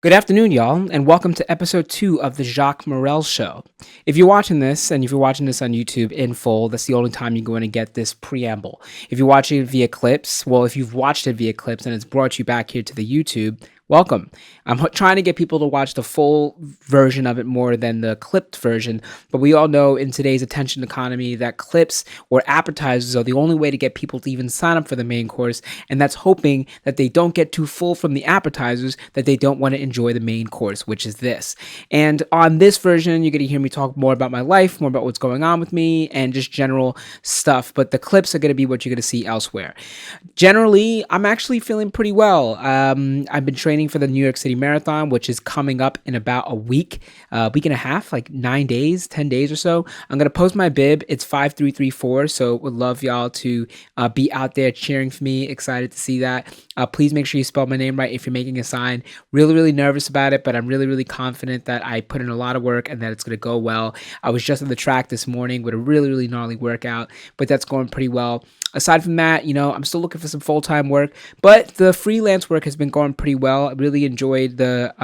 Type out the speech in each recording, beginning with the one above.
Good afternoon, y'all, and welcome to episode 2 of the Jacques Morel Show. If you're watching this, and if you're watching this on YouTube in full, that's the only time you're going to get this preamble. If you're watching it via clips, well, if you've watched it via clips and it's brought you back here to the YouTube, welcome. I'm trying to get people to watch the full version of it more than the clipped version, but we all know in today's attention economy that clips or appetizers are the only way to get people to even sign up for the main course, and that's hoping that they don't get too full from the appetizers, that they don't want to enjoy the main course, which is this. And on this version, you're going to hear me talk more about my life, more about what's going on with me, and just general stuff, but the clips are going to be what you're going to see elsewhere. Generally, I'm actually feeling pretty well. I've been training for the New York City Marathon, which is coming up in about a week and a half, like 9 days, 10 days or so. I'm going to post my bib. It's 5334. So would love y'all to be out there cheering for me. Excited to see that. Please make sure you spell my name right if you're making a sign. Really, really nervous about it, but I'm really, really confident that I put in a lot of work and that it's going to go well. I was just on the track this morning with a really, really gnarly workout, but that's going pretty well. Aside from that, I'm still looking for some full-time work, but the freelance work has been going pretty well. I really enjoyed the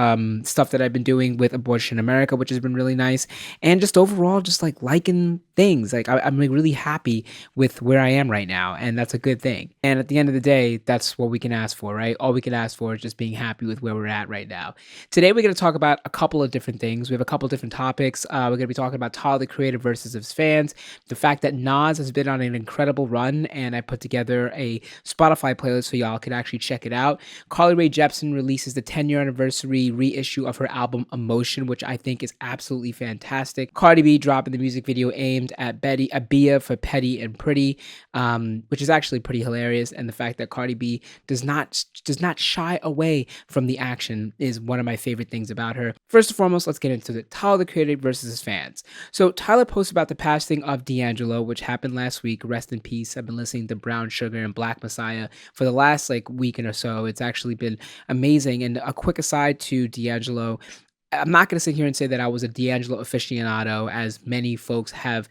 stuff that I've been doing with Abortion America, which has been really nice. And just overall, just like liking things. Like I'm like really happy with where I am right now, and that's a good thing. And at the end of the day, that's what we can ask for, right? All we can ask for is just being happy with where we're at right now. Today, we're going to talk about a couple of different things. We have a couple of different topics. We're going to be talking about Tyler, the Creator versus his fans, the fact that Nas has been on an incredible run, and I put together a Spotify playlist so y'all can actually check it out. Rae Jepson releases the 10-year anniversary reissue of her album Emotion, which I think is absolutely fantastic. Cardi B dropping the music video aimed at Bia for Petty and Pretty, which is actually pretty hilarious. And the fact that Cardi B does not shy away from the action is one of my favorite things about her. First and foremost, let's get into it. Tyler, the Creator versus his fans. So Tyler posted about the passing of D'Angelo, which happened last week. Rest in peace. I've been listening to Brown Sugar and Black Messiah for the last week or so. It's actually been amazing. And a quick aside to D'Angelo, I'm not going to sit here and say that I was a D'Angelo aficionado, as many folks have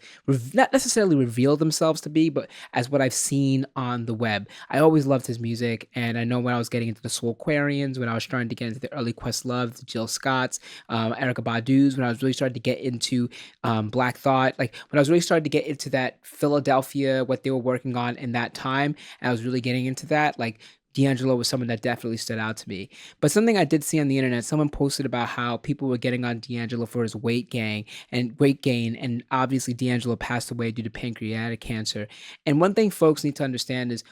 not necessarily revealed themselves to be, but as what I've seen on the web. I always loved his music, and I know when I was getting into the Soulquarians, when I was trying to get into the early Questlove, the Jill Scotts, Erykah Badu's, when I was really starting to get into Black Thought, like when I was really starting to get into that Philadelphia, what they were working on in that time, and I was really getting into that, like D'Angelo was someone that definitely stood out to me. But something I did see on the internet, someone posted about how people were getting on D'Angelo for his weight gain, and obviously D'Angelo passed away due to pancreatic cancer. And one thing folks need to understand is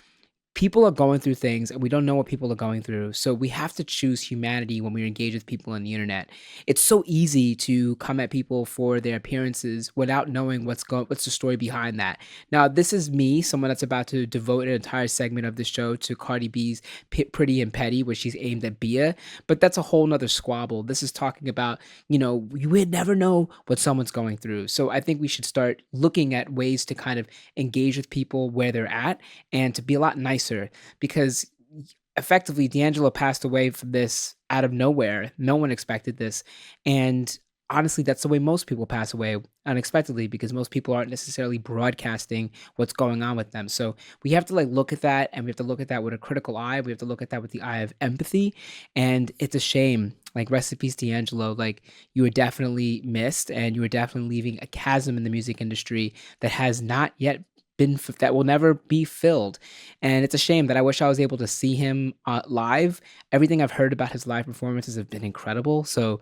people are going through things and we don't know what people are going through. So we have to choose humanity when we engage with people on the internet. It's so easy to come at people for their appearances without knowing what's the story behind that. Now, this is me, someone that's about to devote an entire segment of the show to Cardi B's Pretty and Petty, where she's aimed at Bia, but that's a whole nother squabble. This is talking about, you would never know what someone's going through. So I think we should start looking at ways to kind of engage with people where they're at and to be a lot nicer, because effectively D'Angelo passed away from this out of nowhere. No one expected this. And honestly, that's the way most people pass away, unexpectedly, because most people aren't necessarily broadcasting what's going on with them. So we have to look at that, and we have to look at that with a critical eye. We have to look at that with the eye of empathy. And it's a shame. Rest in peace, D'Angelo. You were definitely missed, and you were definitely leaving a chasm in the music industry that has not yet that will never be filled. And it's a shame that I wish I was able to see him live. Everything I've heard about his live performances have been incredible. So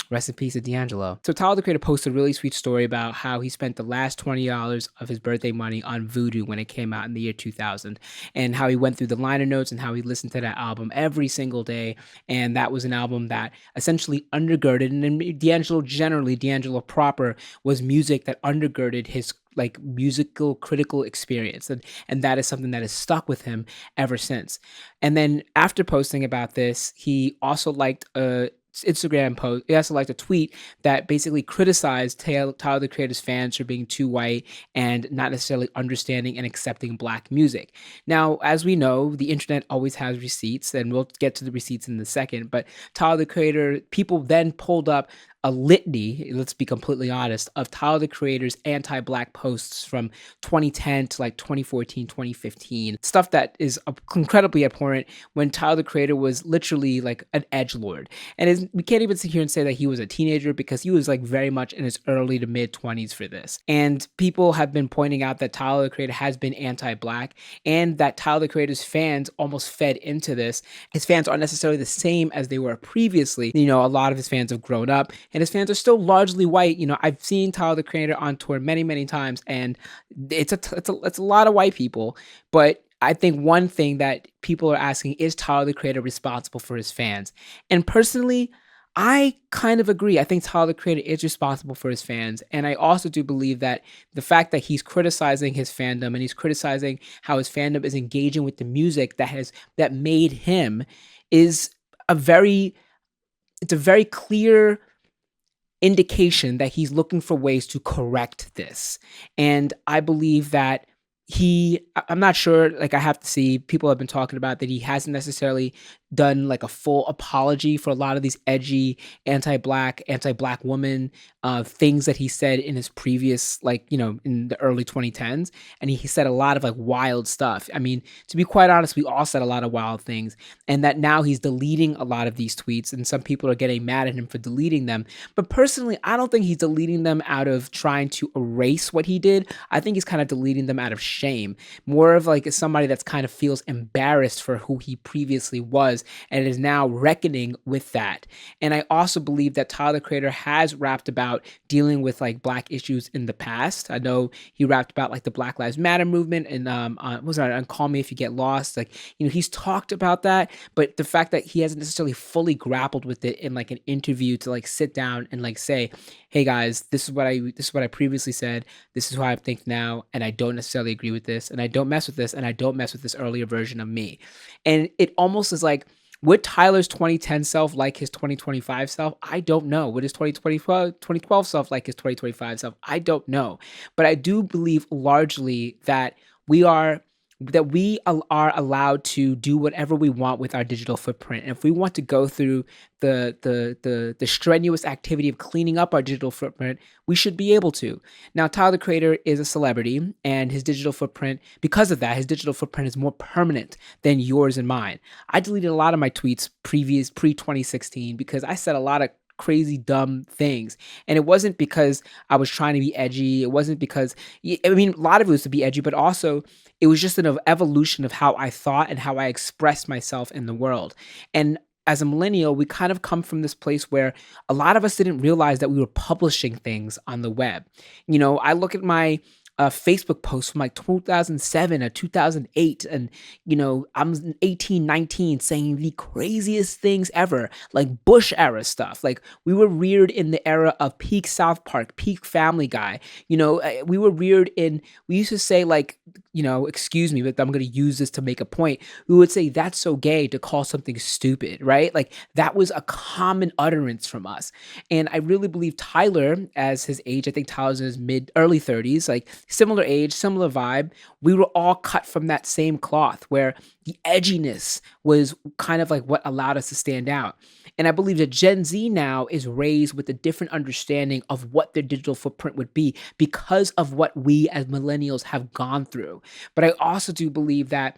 rest in peace to D'Angelo. So Tyler, the Creator, posted a really sweet story about how he spent the last $20 of his birthday money on Voodoo when it came out in the year 2000, and how he went through the liner notes and how he listened to that album every single day. And that was an album that essentially undergirded, and then D'Angelo proper was music that undergirded his musical critical experience, and that is something that has stuck with him ever since. And then after posting about this, he also liked a Instagram post. He also liked a tweet that basically criticized Tyler the Creator's fans for being too white and not necessarily understanding and accepting Black music. Now, as we know, the internet always has receipts, and we'll get to the receipts in a second. But Tyler the Creator, people then pulled up a litany, let's be completely honest, of Tyler the Creator's anti-black posts from 2010 to like 2014, 2015. Stuff that is incredibly abhorrent when Tyler the Creator was literally like an edgelord. And we can't even sit here and say that he was a teenager, because he was like very much in his early to mid 20s for this. And people have been pointing out that Tyler the Creator has been anti-black, and that Tyler the Creator's fans almost fed into this. His fans aren't necessarily the same as they were previously. A lot of his fans have grown up, and his fans are still largely white. I've seen Tyler the Creator on tour many, many times, and it's a lot of white people. But I think one thing that people are asking is Tyler the Creator responsible for his fans? And personally, I kind of agree. I think Tyler the Creator is responsible for his fans. And I also do believe that the fact that he's criticizing his fandom, and he's criticizing how his fandom is engaging with the music that made him, is a very it's a very clear indication that he's looking for ways to correct this. And I believe that I'm not sure, like, I have to see, people have been talking about that he hasn't necessarily done like a full apology for a lot of these edgy anti-black woman things that he said in his previous, like, in the early 2010s. And he said a lot of like wild stuff. I mean, to be quite honest, we all said a lot of wild things, and that now he's deleting a lot of these tweets, and some people are getting mad at him for deleting them. But personally, I don't think he's deleting them out of trying to erase what he did. I think he's kind of deleting them out of shame, more of like somebody that's kind of feels embarrassed for who he previously was, and is now reckoning with that. And I also believe that Tyler the Creator has rapped about dealing with like black issues in the past. I know he rapped about like the Black Lives Matter movement, and on Call Me If You Get Lost. Like, he's talked about that, but the fact that he hasn't necessarily fully grappled with it in like an interview to like sit down and like say, hey guys, this is what I previously said, this is how I think now, and I don't necessarily agree with this, and I don't mess with this, and I don't mess with this earlier version of me. And it almost is like, would Tyler's 2010 self like his 2025 self? I don't know. Would his 2012 self like his 2025 self? I don't know. But I do believe largely that we are allowed to do whatever we want with our digital footprint. And if we want to go through the strenuous activity of cleaning up our digital footprint, we should be able to. Now, Tyler the Creator is a celebrity, and his digital footprint, because of that, his digital footprint is more permanent than yours and mine. I deleted a lot of my tweets pre-2016 because I said a lot of crazy dumb things, and it wasn't because I was trying to be edgy. It wasn't because, a lot of it was to be edgy, but also it was just an evolution of how I thought and how I expressed myself in the world. And as a millennial, we kind of come from this place where a lot of us didn't realize that we were publishing things on the web. I look at my Facebook posts from like 2007 or 2008, and I'm 18, 19, saying the craziest things ever, like Bush era stuff. Like, we were reared in the era of peak South Park, peak Family Guy. We were reared in, we used to say, like, excuse me, but I'm going to use this to make a point. We would say, that's so gay to call something stupid, right? Like, that was a common utterance from us. And I really believe Tyler, as his age, I think Tyler's in his early 30s, like similar age, similar vibe. We were all cut from that same cloth, where the edginess was kind of like what allowed us to stand out. And I believe that Gen Z now is raised with a different understanding of what their digital footprint would be because of what we as millennials have gone through. But I also do believe that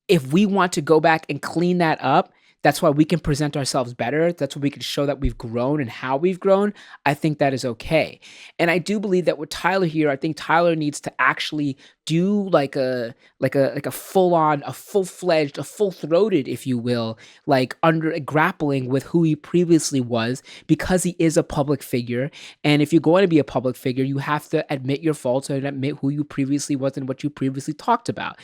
if we want to go back and clean that up, that's why we can present ourselves better. That's why we can show that we've grown and how we've grown. I think that is okay. And I do believe that with Tyler here, I think Tyler needs to actually do like a full-on, a full-fledged, a full-throated, if you will, like under grappling with who he previously was, because he is a public figure. And if you're going to be a public figure, you have to admit your faults and admit who you previously was and what you previously talked about.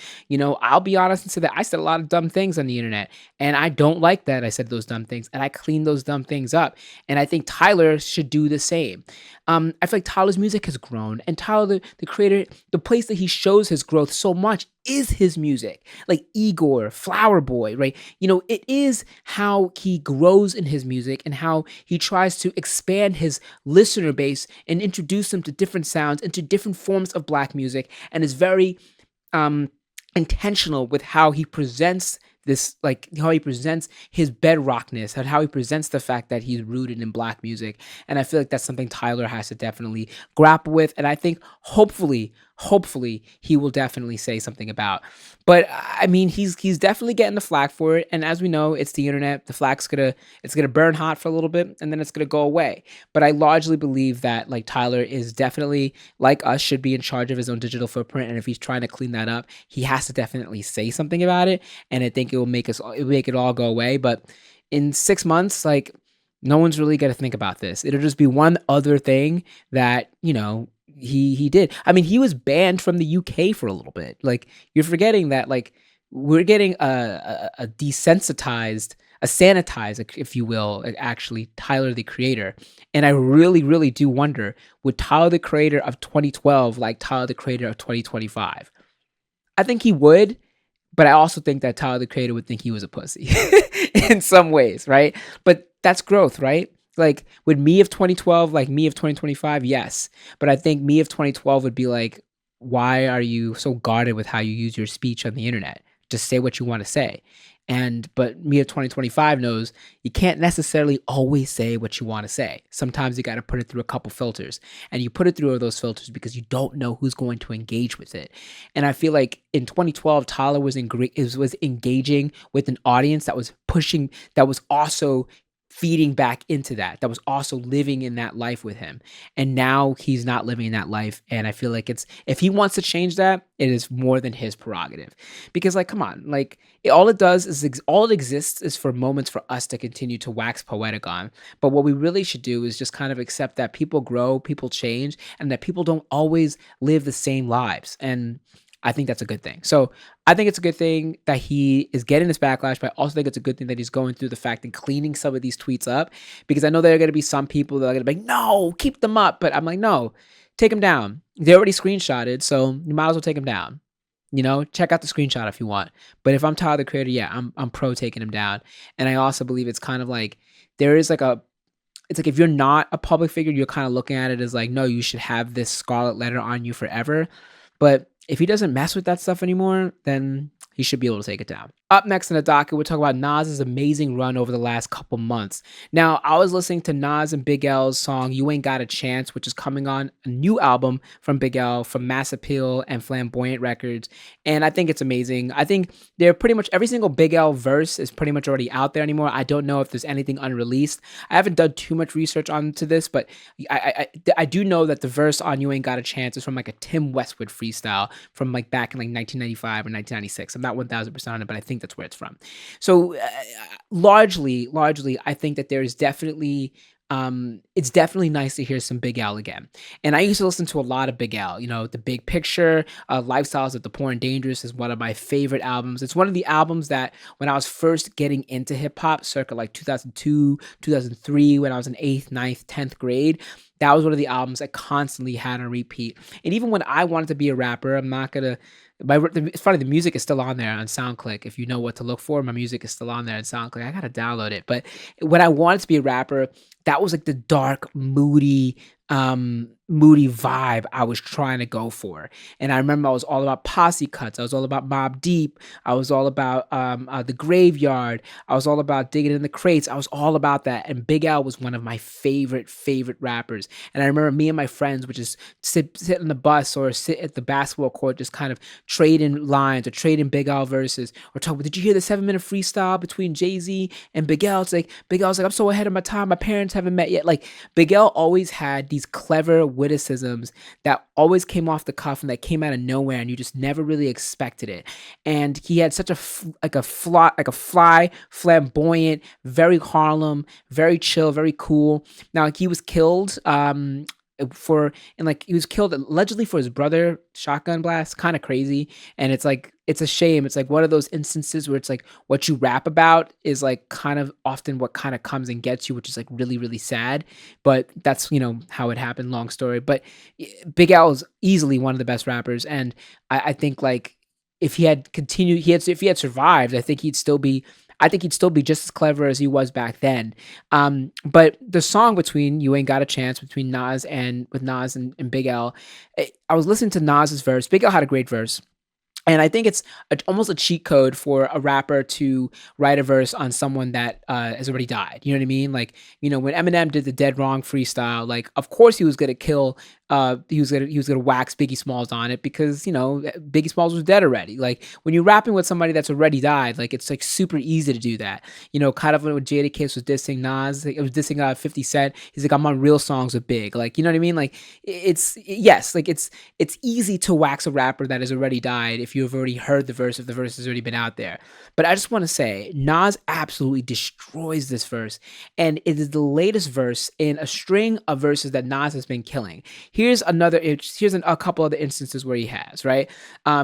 I'll be honest and say that I said a lot of dumb things on the internet, and I don't like that I said those dumb things, and I cleaned those dumb things up. And I think Tyler should do the same. I feel like Tyler's music has grown, and Tyler, the creator, the place that he shows his growth so much is his music, like Igor, Flower Boy, right? It is how he grows in his music and how he tries to expand his listener base and introduce them to different sounds and to different forms of Black music, and is very intentional with how he presents this like how he presents his bedrockness and how he presents the fact that he's rooted in black music. And I feel like that's something Tyler has to definitely grapple with. And I think hopefully he will definitely say something about. But I mean, he's definitely getting the flack for it. And as we know, it's the internet. The flack's gonna it's gonna burn hot for a little bit, and then it's gonna go away. But I largely believe that like Tyler is definitely like us should be in charge of his own digital footprint, and if he's trying to clean that up, he has to definitely say something about it. And I think it will make it all go away. But in 6 months, like no one's really gonna think about this. It'll just be one other thing that he did. I mean, he was banned from the UK for a little bit. Like you're forgetting that like we're getting a desensitized, a sanitized, if you will, actually Tyler the Creator. And I really do wonder, would Tyler the Creator of 2012 like Tyler the Creator of 2025? I think he would, but I also think that Tyler the Creator would think he was a pussy in some ways, right? But that's growth, right? Like would me of 2012 like me of 2025? Yes. But I think me of 2012 would be like, why are you so guarded with how you use your speech on the internet? Just say what you want to say. And but me of 2025 knows you can't necessarily always say what you want to say. Sometimes you got to put it through a couple filters, and you put it through those filters because you don't know who's going to engage with it. And I feel like in 2012, Tyler was engaging with an audience that was pushing, that was also feeding back into that was also living in that life with him. And now he's not living in that life, and I feel like it's, if he wants to change that, it is more than his prerogative. Because like come on, like all it does is all it exists is for moments for us to continue to wax poetic on. But what we really should do is just kind of accept that people grow, people change, and that people don't always live the same lives. And I think that's a good thing. So I think it's a good thing that he is getting this backlash, but I also think it's a good thing that he's going through the fact and cleaning some of these tweets up, because I know there are going to be some people that are going to be like, no, keep them up. But I'm like, no, take them down. They already screenshotted, so you might as well take them down. Check out the screenshot if you want. But if I'm Tyler the Creator, yeah, I'm pro taking him down. And I also believe it's kind of like there is like it's like if you're not a public figure, you're kind of looking at it as like, no, you should have this scarlet letter on you forever. But if he doesn't mess with that stuff anymore, then he should be able to take it down. Up next in the docket, we'll talk about Nas's amazing run over the last couple months. Now, I was listening to Nas and Big L's song "You Ain't Got a Chance," which is coming on a new album from Big L, from Mass Appeal and Flamboyant Records, and I think it's amazing. I think they're pretty much every single Big L verse is pretty much already out there anymore. I don't know if there's anything unreleased. I haven't done too much research onto this, but I do know that the verse on "You Ain't Got a Chance" is from like a Tim Westwood freestyle from like back in like 1995 or 1996. I'm not 1000% on it, but I think that's where it's from. So largely, I think that there's definitely it's definitely nice to hear some Big L again. And I used to listen to a lot of Big L. The Big Picture, Lifestyles of the Poor and Dangerous is one of my favorite albums. It's one of the albums that when I was first getting into hip hop, circa like 2002, 2003, when I was in 8th, 9th, 10th grade, that was one of the albums I constantly had on repeat. And even when I wanted to be a rapper, I'm not gonna. It's funny, the music is still on there on SoundClick. If you know what to look for, my music is still on there on SoundClick. I gotta download it. But when I wanted to be a rapper, that was like the dark, moody vibe I was trying to go for. And I remember I was all about Posse Cuts. I was all about Mobb Deep. I was all about The Graveyard. I was all about Digging in the Crates. I was all about that. And Big L was one of my favorite rappers. And I remember me and my friends would just sit on the bus or sit at the basketball court, just kind of trading lines or trading Big L verses, or talk. Did you hear the 7-minute freestyle between Jay-Z and Big L? It's like Big L's like, I'm so ahead of my time. My parents haven't met yet. Like Big L always had these clever witticisms that always came off the cuff and that came out of nowhere, and you just never really expected it. And he had such a fly, flamboyant, very Harlem, very chill, very cool. Now he was killed he was killed allegedly for his brother shotgun blast. Kind of crazy. And it's like, it's a shame. It's like one of those instances where it's like what you rap about is like kind of often what kind of comes and gets you, which is like really, really sad. But that's, how it happened. Long story. But Big L is easily one of the best rappers. And I think like if he had continued, if he had survived, I think he'd still be just as clever as he was back then. But the song between "You Ain't Got a Chance" between Nas and Big L, I was listening to Nas's verse. Big L had a great verse. And I think it's almost a cheat code for a rapper to write a verse on someone that has already died. You know what I mean? Like, when Eminem did the Dead Wrong freestyle, like, of course he was gonna kill. He was gonna wax Biggie Smalls on it because Biggie Smalls was dead already. Like, when you're rapping with somebody that's already died, like, it's like super easy to do that. Kind of when Jadakiss was dissing Nas, like, it was dissing 50 Cent. He's like, I'm on real songs with Big. Like, you know what I mean? Like, it's yes, like it's easy to wax a rapper that has already died if you've already heard the verse, if the verse has already been out there. But I just want to say, Nas absolutely destroys this verse, and it is the latest verse in a string of verses that Nas has been killing. Here's a couple other instances where he has, right.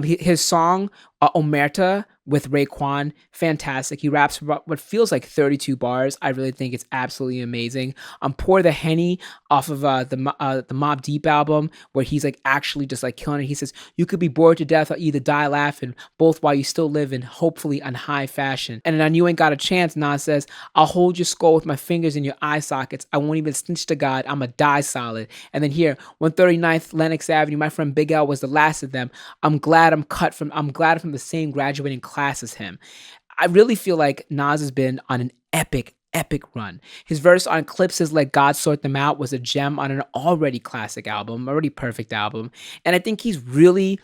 His song Omerta with Raekwon, fantastic. He raps about what feels like 32 bars. I really think it's absolutely amazing. Pour the Henny off of the Mobb Deep album, where he's like actually just like killing it. He says, "You could be bored to death or either die laughing, both while you still live in, hopefully on high fashion." And then on You Ain't Got a Chance, Nas says, "I'll hold your skull with my fingers in your eye sockets. I won't even snitch to God. I'ma die solid." And then here, 139th Lenox Avenue, my friend Big L was the last of them. I'm glad I'm from the same graduating class as him. I really feel like Nas has been on an epic run. His verse on Clips is like God Sort Them Out was a gem on an already classic album, already perfect album. And I think he's really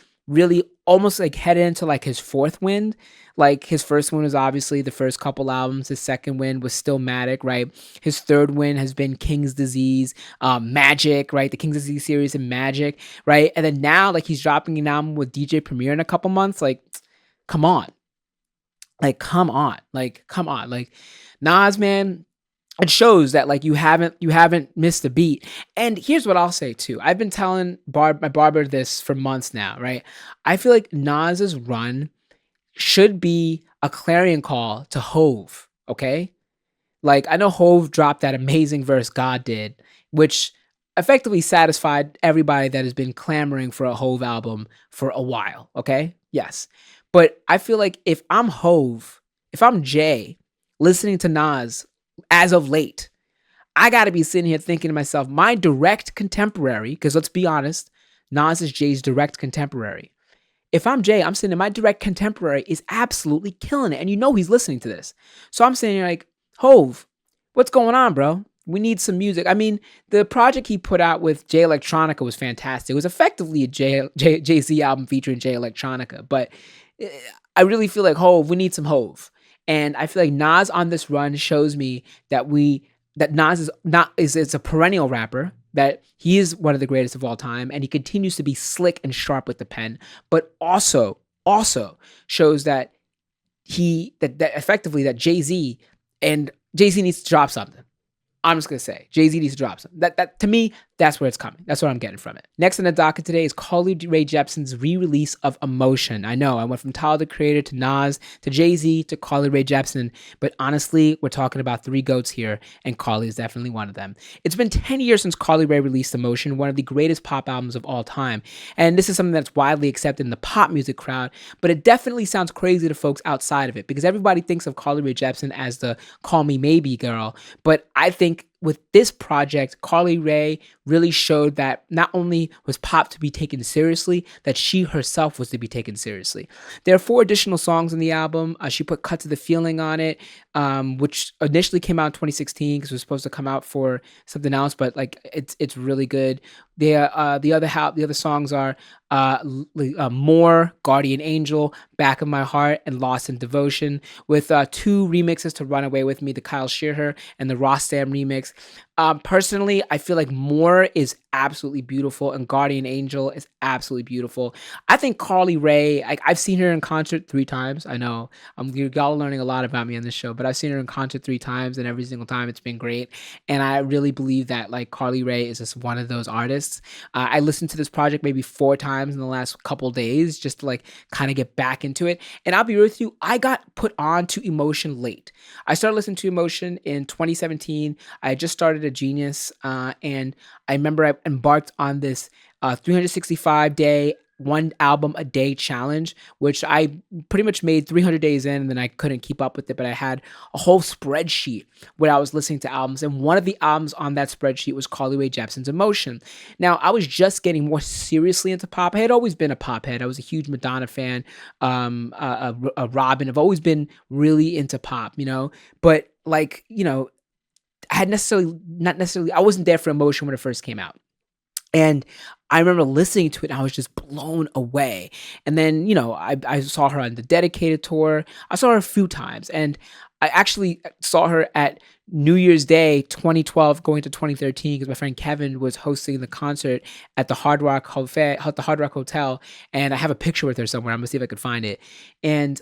almost like headed into like his fourth wind. Like, his first win was obviously the first couple albums. His second win was Stillmatic, right? His third win has been King's Disease, Magic, right? The King's Disease series and Magic, right? And then now, like, he's dropping an album with DJ Premier in a couple months. Like, come on. Like, come on. Like, Nas, man, it shows that like you haven't missed a beat. And here's what I'll say too. I've been telling my barber this for months now, right? I feel like Nas's run should be a clarion call to Hove, okay? Like, I know Hove dropped that amazing verse God did, which effectively satisfied everybody that has been clamoring for a Hove album for a while, okay? Yes. But I feel like if I'm Hove, if I'm Jay, listening to Nas as of late, I got to be sitting here thinking to myself, my direct contemporary, because let's be honest, Nas is Jay's direct contemporary. If I'm Jay, I'm sitting, my direct contemporary is absolutely killing it. And he's listening to this. So I'm sitting here like, Hove, what's going on, bro? We need some music. I mean, the project he put out with Jay Electronica was fantastic. It was effectively a Jay-Z album featuring Jay Electronica. But I really feel like Hove, we need some Hove. And I feel like Nas on this run shows me that Nas is a perennial rapper, that he is one of the greatest of all time, and he continues to be slick and sharp with the pen, but also shows that that effectively that Jay-Z needs to drop something. I'm just gonna say Jay-Z needs to drop something. That to me, that's where it's coming. That's what I'm getting from it. Next on the docket today is Rae Jepson's re-release of Emotion. I know I went from Tyler the Creator to Nas to Jay-Z to Rae Jepson, but honestly, we're talking about three goats here, and Carly is definitely one of them. It's been 10 years since Rae released Emotion, one of the greatest pop albums of all time, and this is something that's widely accepted in the pop music crowd, but it definitely sounds crazy to folks outside of it because everybody thinks of Rae Jepson as the Call Me Maybe girl, but I think with this project, Rae really showed that not only was pop to be taken seriously, that she herself was to be taken seriously. There are 4 additional songs in the album. She put Cut to the Feeling on it, which initially came out in 2016 because it was supposed to come out for something else, but like it's really good. The other songs are More, Guardian Angel, Back of My Heart, and Lost in Devotion, with 2 remixes to Run Away With Me, the Kyle Shearer and the Rostam remix. Personally, I feel like More is absolutely beautiful and Guardian Angel is absolutely beautiful. I think Rae, I've seen her in concert 3 times. I know y'all are learning a lot about me on this show, but I've seen her in concert 3 times, and every single time it's been great. And I really believe that like Rae is just one of those artists. I listened to this project maybe 4 times in the last couple days just to like kind of get back into it. And I'll be real with you, I got put on to Emotion late. I started listening to Emotion in 2017. I just started a Genius, and I remember I embarked on this 365-day one album a day challenge, which I pretty much made 300 days in, and then I couldn't keep up with it. But I had a whole spreadsheet where I was listening to albums, and one of the albums on that spreadsheet was Rae Jepson's Emotion. Now, I was just getting more seriously into pop. I had always been a pop head. I was a huge Madonna fan, a Robin. I've always been really into pop, but like, I had not necessarily, I wasn't there for Emotion when it first came out. And I remember listening to it and I was just blown away. And then, I saw her on the Dedicated tour. I saw her a few times. And I actually saw her at New Year's Day 2012 going to 2013 because my friend Kevin was hosting the concert at the Hard Rock Hotel. And I have a picture with her somewhere. I'm gonna see if I could find it. And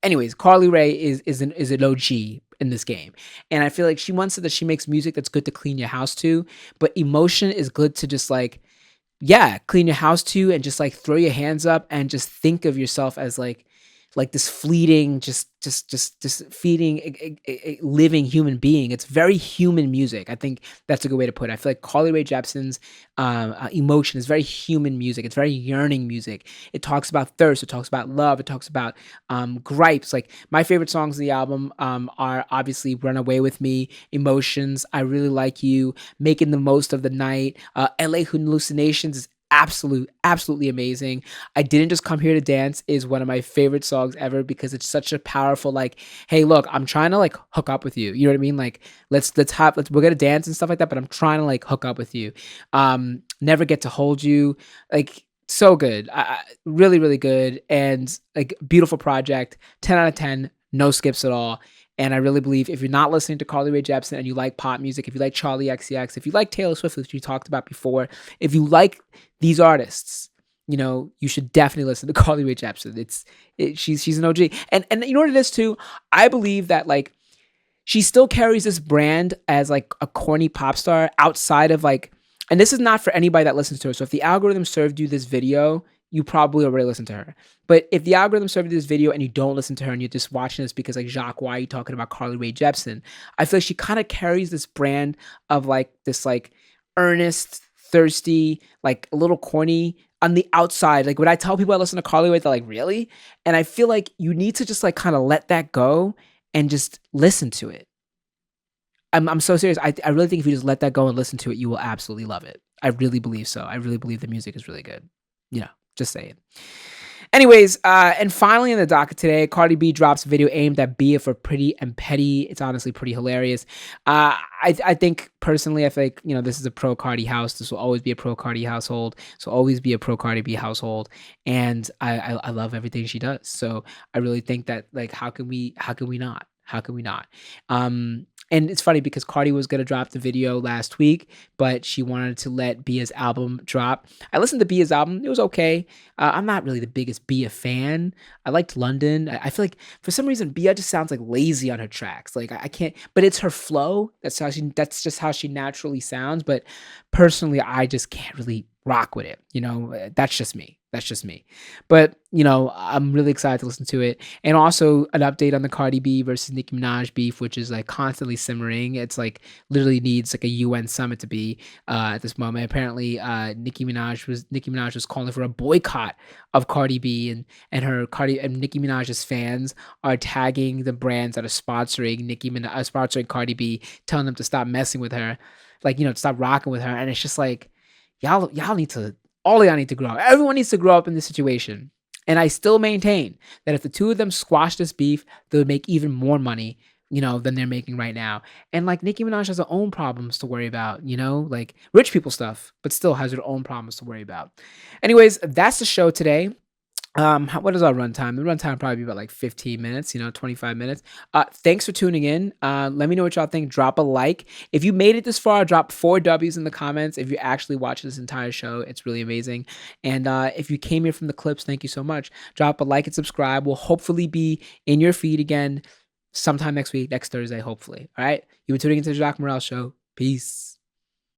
anyways, Carly Rae is an OG in this game. And I feel like she once said that she makes music that's good to clean your house to, but Emotion is good to just like, yeah, clean your house to and just like throw your hands up and just think of yourself as like this fleeting, just feeding a living human being. It's very human music. I think that's a good way to put it. I feel like Rae Jepsen's Emotion is very human music. It's very yearning music. It talks about thirst. It talks about love. It talks about gripes. Like my favorite songs on the album are obviously "Run Away with Me," "Emotions," "I Really Like You," "Making the Most of the Night." "LA Hallucinations" is absolutely amazing. "I Didn't Just Come Here to Dance" is one of my favorite songs ever because it's such a powerful, like, hey, look, I'm trying to like hook up with you. You know what I mean? Like, we're gonna dance and stuff like that, but I'm trying to like hook up with you. "Never Get to Hold You," like so good. Really, really good. And like beautiful project. 10 out of 10, no skips at all. And I really believe if you're not listening to Rae Jepsen and you like pop music, if you like Charlie XCX, if you like Taylor Swift, which we talked about before, if you like these artists, you should definitely listen to Rae Jepsen. She's an OG. And you know what it is too? I believe that like she still carries this brand as like a corny pop star outside of like, and this is not for anybody that listens to her. So if the algorithm served you this video, you probably already listened to her. But if the algorithm served you this video and you don't listen to her and you're just watching this because like, Jacques, why are you talking about Rae Jepsen? I feel like she kind of carries this brand of like this like earnest, thirsty, like a little corny on the outside. Like when I tell people I listen to Rae, they're like, really? And I feel like you need to just like kind of let that go and just listen to it. I'm so serious. I really think if you just let that go and listen to it, you will absolutely love it. I really believe so. I really believe the music is really good. Just saying. Anyways, and finally in the docket today, Cardi B drops a video aimed at Bia for Pretty and Petty. It's honestly pretty hilarious. I think personally, I think this is a pro Cardi house. This will always be a pro Cardi household. This will always be a pro Cardi B household, and I love everything she does. So I really think that like how can we not? How can we not? And it's funny because Cardi was going to drop the video last week, but she wanted to let Bia's album drop. I listened to Bia's album. It was okay. I'm not really the biggest Bia fan. I liked London. I feel like for some reason Bia just sounds like lazy on her tracks. Like I can't, but it's her flow. That's just how she naturally sounds. But personally, I just can't really rock with it. That's just me. But, I'm really excited to listen to it. And also an update on the Cardi B versus Nicki Minaj beef, which is like constantly simmering. It's like literally needs like a UN summit to be at this moment. Apparently, Nicki Minaj was calling for a boycott of Cardi B, and Nicki Minaj's fans are tagging the brands that are sponsoring Cardi B, telling them to stop messing with her, like, to stop rocking with her. And it's just like, y'all need to grow up. Everyone needs to grow up in this situation. And I still maintain that if the two of them squash this beef, they would make even more money, than they're making right now. And like Nicki Minaj has her own problems to worry about, like rich people stuff, but still has her own problems to worry about. Anyways, that's the show today. What is our runtime? The runtime probably be about like 15 minutes, 25 minutes. Thanks for tuning in. Let me know what y'all think. Drop a like. If you made it this far, drop 4 W's in the comments. If you actually watch this entire show, it's really amazing. And if you came here from the clips, thank you so much. Drop a like and subscribe. We'll hopefully be in your feed again sometime next week, next Thursday, hopefully. All right. You've been tuning into the Jacques Morel Show. Peace.